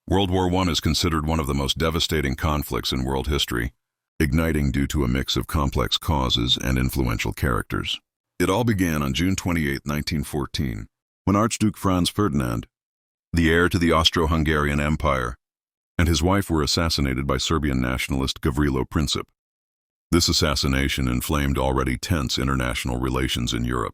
World War I is considered one of the most devastating conflicts in world history, igniting due to a mix of complex causes and influential characters. It all began on June 28, 1914, when Archduke Franz Ferdinand, the heir to the Austro-Hungarian Empire, and his wife were assassinated by Serbian nationalist Gavrilo Princip. This assassination inflamed already tense international relations in Europe.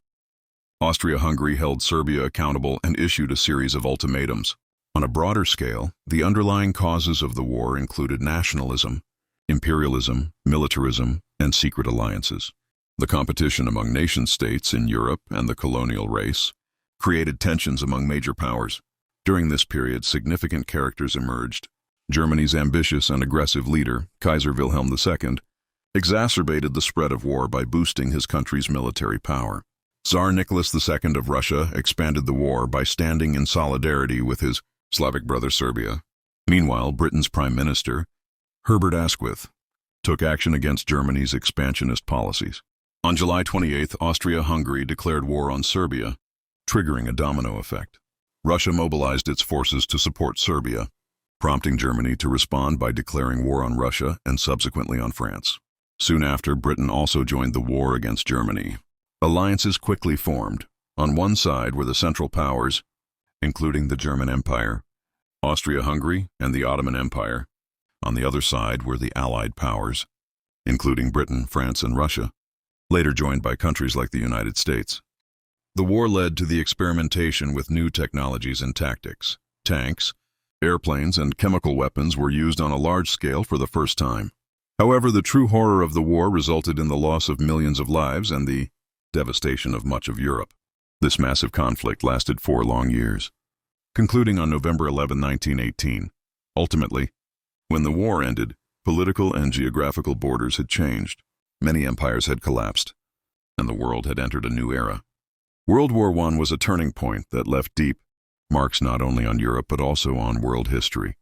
Austria-Hungary held Serbia accountable and issued a series of ultimatums. On a broader scale, the underlying causes of the war included nationalism, imperialism, militarism, and secret alliances. The competition among nation-states in Europe and the colonial race created tensions among major powers. During this period, significant characters emerged. Germany's ambitious and aggressive leader, Kaiser Wilhelm II, exacerbated the spread of war by boosting his country's military power. Tsar Nicholas II of Russia expanded the war by standing in solidarity with his Slavic brother Serbia. Meanwhile, Britain's Prime Minister, Herbert Asquith, took action against Germany's expansionist policies. On July 28, Austria-Hungary declared war on Serbia, triggering a domino effect. Russia mobilized its forces to support Serbia, prompting Germany to respond by declaring war on Russia and subsequently on France. Soon after, Britain also joined the war against Germany. Alliances quickly formed. On one side were the Central Powers, including the German Empire, Austria-Hungary, and the Ottoman Empire. On the other side were the Allied Powers, including Britain, France, and Russia, later joined by countries like the United States. The war led to the experimentation with new technologies and tactics. Tanks, airplanes, and chemical weapons were used on a large scale for the first time. However, the true horror of the war resulted in the loss of millions of lives and the devastation of much of Europe. This massive conflict lasted 4 long years, concluding on November 11, 1918. Ultimately, when the war ended, political and geographical borders had changed. Many empires had collapsed, and the world had entered a new era. World War I was a turning point that left deep marks not only on Europe but also on world history.